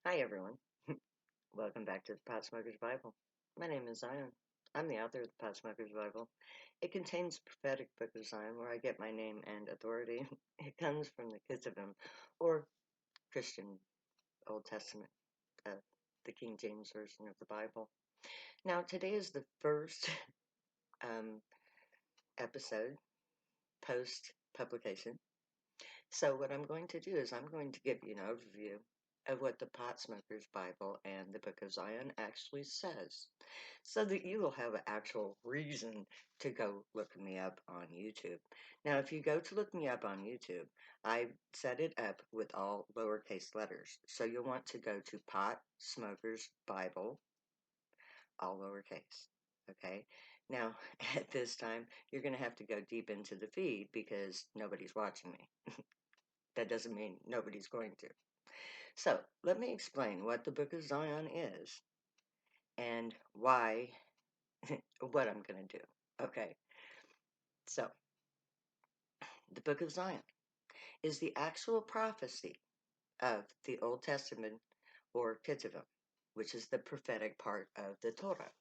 Hi, everyone. Welcome back to the Pot Smoker's Bible. My name is Zion. I'm the author of the Pot Smoker's Bible. It contains the prophetic book of Zion, where I get my name and authority. It comes from the Ketuvim, or Christian Old Testament, uh, the King James Version of the Bible. Now, today is the first um, episode post publication. So, what I'm going to do is I'm going to give you an overview of what the Pot Smoker's Bible and the Book of Zion actually says, so that you will have an actual reason to go look me up on YouTube. Now, if you go to look me up on YouTube, I set it up with all lowercase letters. So you'll want to go to Pot Smokers Bible, all lowercase. Okay. Now, at this time, you're going to have to go deep into the feed because nobody's watching me. That doesn't mean nobody's going to. So, let me explain what the Book of Zion is and why, what I'm going to do. Okay. So, the Book of Zion is the actual prophecy of the Old Testament or Ketuvim, which is the prophetic part of the Torah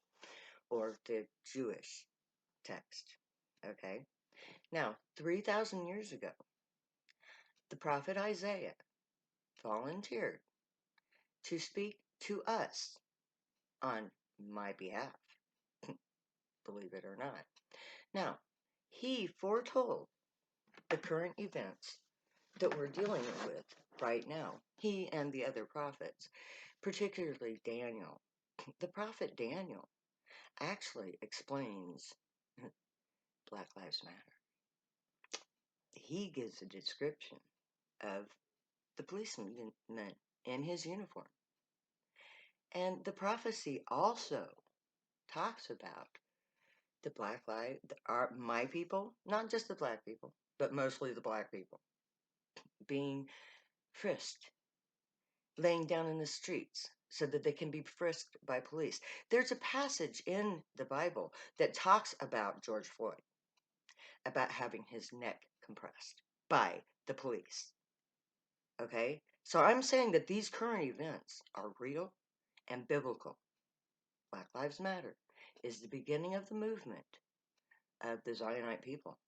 or the Jewish text. Okay? Now, 3,000 years ago, the prophet Isaiah volunteered to speak to us on my behalf, believe it or not. Now, he foretold the current events that we're dealing with right now. He and the other prophets, particularly Daniel. The prophet Daniel actually explains Black Lives Matter. He gives a description of the policeman in his uniform. And the prophecy also talks about the black lives, my people, not just the black people, but mostly the black people, being frisked, laying down in the streets so that they can be frisked by police. There's a passage in the Bible that talks about George Floyd, about having his neck compressed by the police. Okay? So I'm saying that these current events are real and biblical. Black Lives Matter is the beginning of the movement of the Zionite people.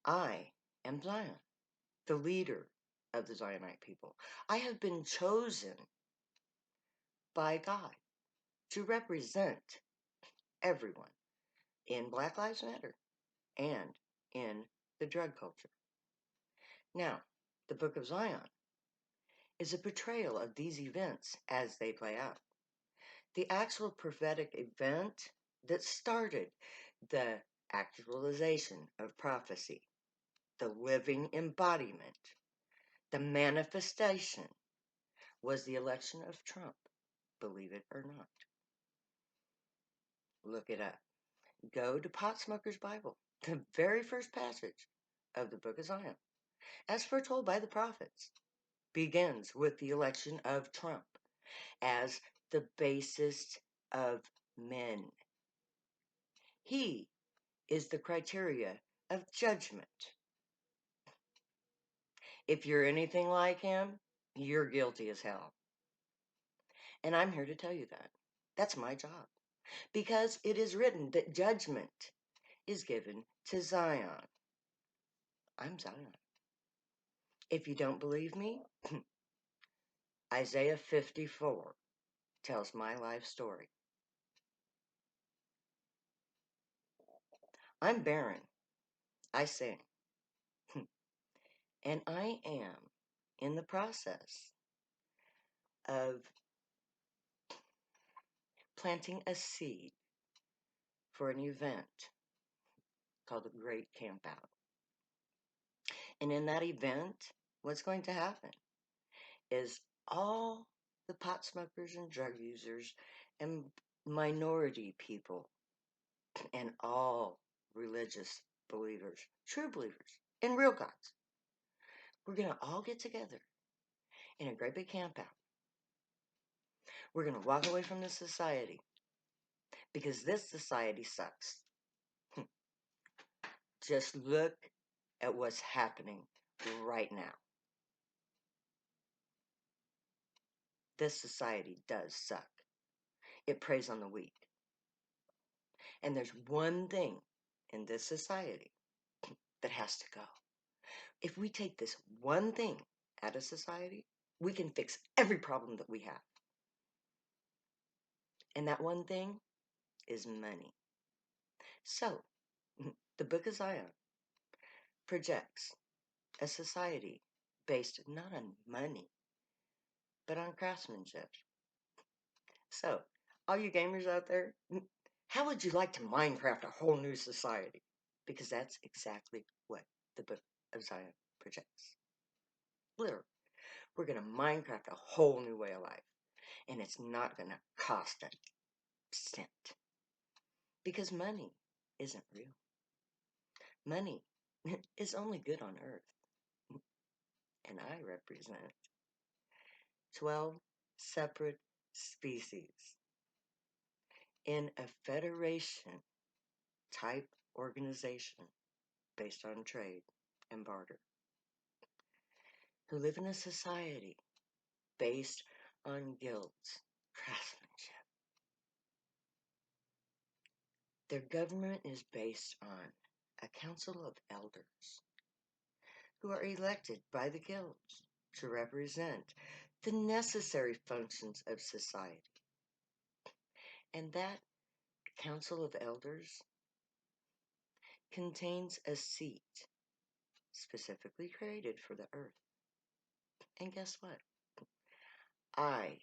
I am Zion, the leader of the Zionite people. I have been chosen by God to represent everyone in Black Lives Matter and in the drug culture. Now, the Book of Zion is a portrayal of these events as they play out. The actual prophetic event that started the actualization of prophecy, the living embodiment, the manifestation, was the election of Trump, believe it or not. Look it up. Go to Pot Smoker's Bible, the very first passage of the Book of Zion, as foretold by the prophets, begins with the election of Trump as the basest of men. He is the criteria of judgment. If you're anything like him, you're guilty as hell. And I'm here to tell you that. That's my job. Because it is written that judgment is given to Zion. I'm Zion. If you don't believe me, Isaiah 54 tells my life story. I'm barren. I sing. And I am in the process of planting a seed for an event called the Great Campout. And in that event, what's going to happen is all the pot smokers and drug users and minority people and all religious believers, true believers, and real gods, we're going to all get together in a great big camp out. We're going to walk away from this society because this society sucks. Just look at what's happening right now. this society does suck. It preys on the weak. And there's one thing in this society that has to go. If we take this one thing out of society, we can fix every problem that we have. And that one thing is money. So, the Book of Zion projects a society based not on money, but on craftsmanship. So, all you gamers out there, how would you like to Minecraft a whole new society? Because that's exactly what the Book of Zion projects. Literally, we're going to Minecraft a whole new way of life. And it's not going to cost a cent. Because money isn't real. Money is only good on Earth. And I represent 12 separate species in a federation type organization based on trade and barter, who live in a society based on guilds, craftsmanship. Their government is based on a council of elders who are elected by the guilds to represent the necessary functions of society. And that council of elders contains a seat specifically created for the earth. And guess what? I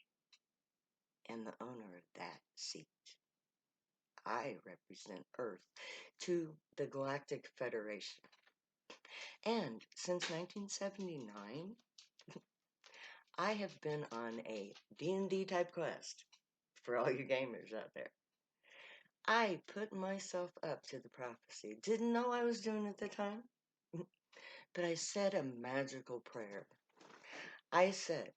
am the owner of that seat. I represent Earth to the Galactic Federation. And since 1979, I have been on a D&D type quest for all you gamers out there. I put myself up to the prophecy. Didn't know I was doing it at the time, but I said a magical prayer. I said,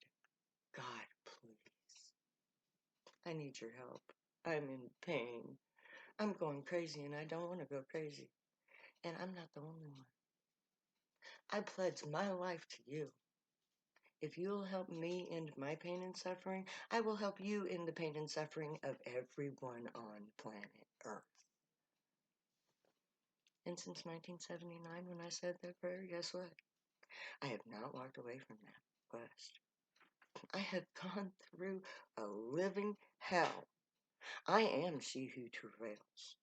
God, please, I need your help. I'm in pain. I'm going crazy and I don't want to go crazy. And I'm not the only one. I pledge my life to you. If you'll help me end my pain and suffering, I will help you end the pain and suffering of everyone on planet Earth. And since 1979, when I said that prayer, guess what? I have not walked away from that quest. I have gone through a living hell. I am she who travails.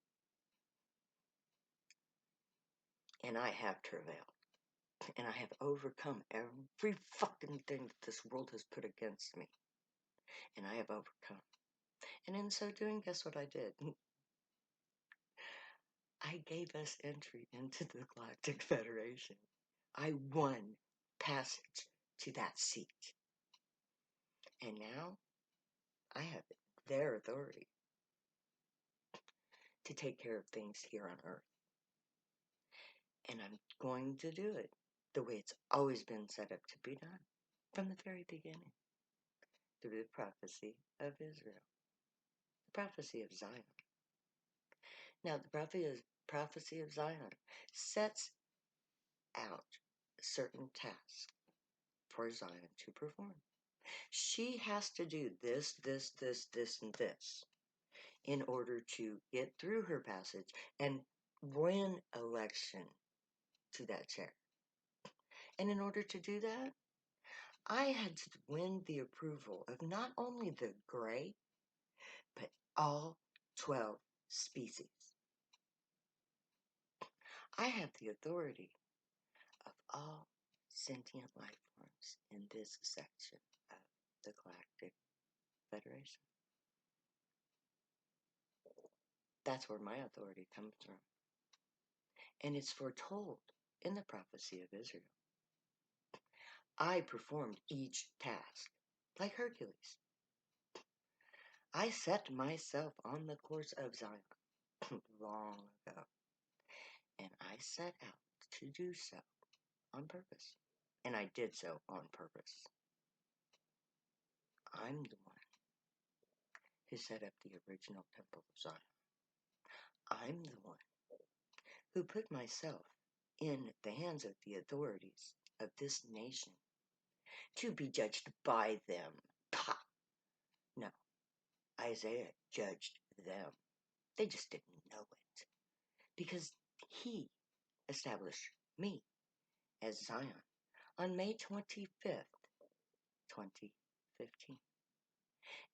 And I have travailed. And I have overcome every fucking thing that this world has put against me. And I have overcome. And in so doing, guess what I did? I gave us entry into the Galactic Federation. I won passage to that seat. And now I have their authority to take care of things here on Earth. And I'm going to do it the way it's always been set up to be done from the very beginning, through the prophecy of Israel, the prophecy of Zion. Now, the prophecy of Zion sets out certain tasks for Zion to perform. She has to do this, and this in order to get through her passage and win election to that chair. And in order to do that, I had to win the approval of not only the gray, but all 12 species. I have the authority of all sentient life forms in this section of the Galactic Federation. That's where my authority comes from. And it's foretold in the prophecy of Israel. I performed each task, like Hercules. I set myself on the course of Zion long ago, and I set out to do so on purpose. And I did so on purpose. I'm the one who set up the original Temple of Zion. I'm the one who put myself in the hands of the authorities of this nation to be judged by them. Pah! Isaiah judged them. They just didn't know it. Because he established me as Zion on May 25th, 2015.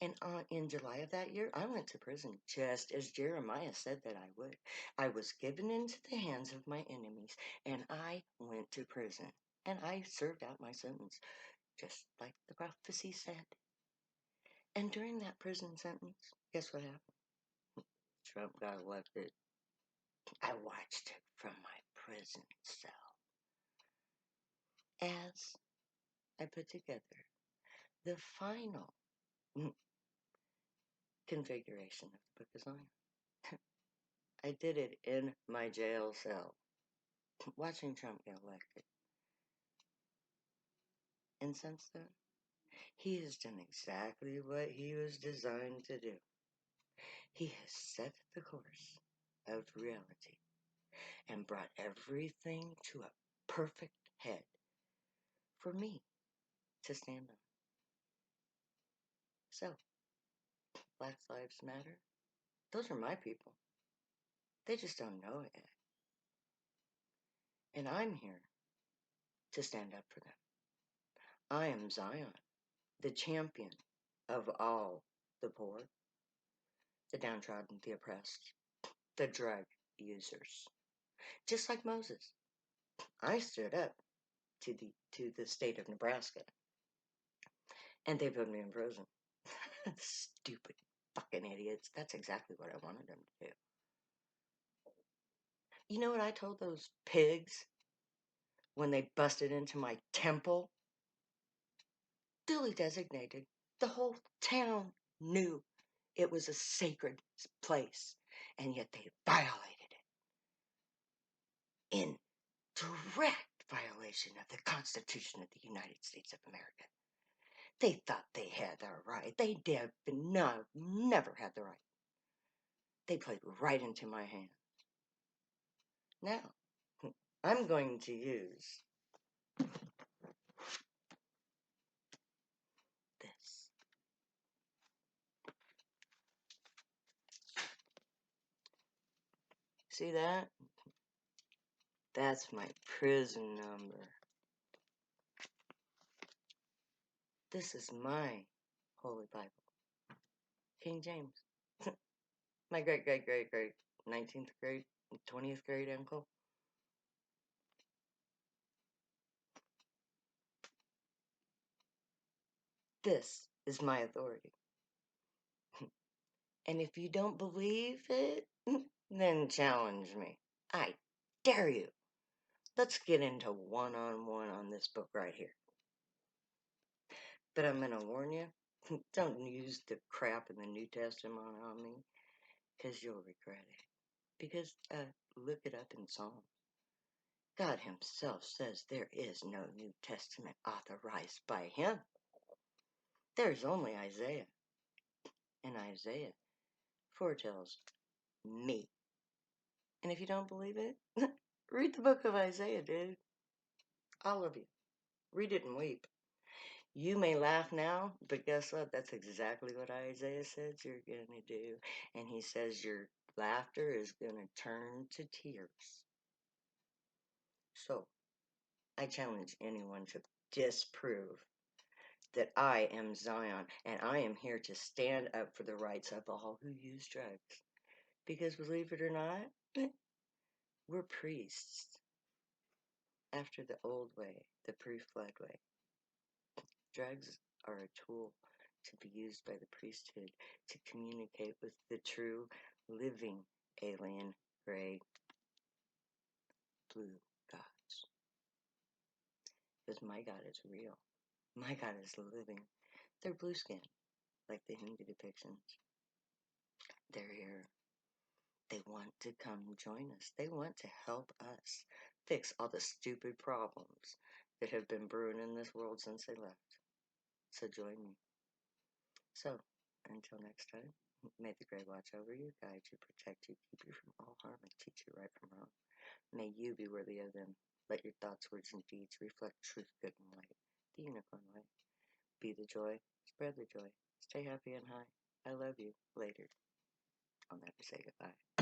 And in July of that year, I went to prison, just as Jeremiah said that I would. I was given into the hands of my enemies, and I went to prison. And I served out my sentence, just like the prophecy said. And during that prison sentence, guess what happened? Trump got elected. I watched it from my prison cell as I put together the final configuration of the Book of Zion. I did it in my jail cell, watching Trump get elected. And since then, he has done exactly what he was designed to do. He has set the course of reality and brought everything to a perfect head for me to stand on. So, Black Lives Matter, those are my people. They just don't know it yet. And I'm here to stand up for them. I am Zion, the champion of all the poor, the downtrodden, the oppressed, the drug users. Just like Moses, I stood up to the state of Nebraska, and they put me in prison. Stupid fucking idiots. That's exactly what I wanted them to do. You know what I told those pigs when they busted into my temple? Duly designated. The whole town knew it was a sacred place, and yet they violated it in direct violation of the Constitution of the United States of America. They thought they had the right. They did not, never had the right. They played right into my hand. Now, I'm going to use this. See that? That's my prison number. This is my Holy Bible. King James. My great 19th grade, 20th grade uncle. This is my authority. And if you don't believe it, then challenge me. I dare you. Let's get into one-on-one on this book right here. But I'm going to warn you, don't use the crap in the New Testament on me, because you'll regret it. Because, look it up in Psalms. God himself says there is no New Testament authorized by him. There's only Isaiah. And Isaiah foretells me. And if you don't believe it, read the book of Isaiah, dude. All of you. Read it and weep. You may laugh now, but guess what? That's exactly what Isaiah says you're going to do. And he says your laughter is going to turn to tears. So, I challenge anyone to disprove that I am Zion and I am here to stand up for the rights of all who use drugs. Because believe it or not, we're priests after the old way, the pre-flood way. Drugs are a tool to be used by the priesthood to communicate with the true, living, alien, gray, blue gods. Because my God is real. My God is living. They're blue skinned, like the Hindu depictions. They're here. They want to come join us. They want to help us fix all the stupid problems that have been brewing in this world since they left. So join me. So, until next time, may the Great watch over you, guide you, protect you, keep you from all harm, and teach you right from wrong. May you be worthy of them. Let your thoughts, words, and deeds reflect truth, good, and light. The unicorn way. Be the joy, spread the joy, stay happy and high. I love you. Later. I'll never say goodbye.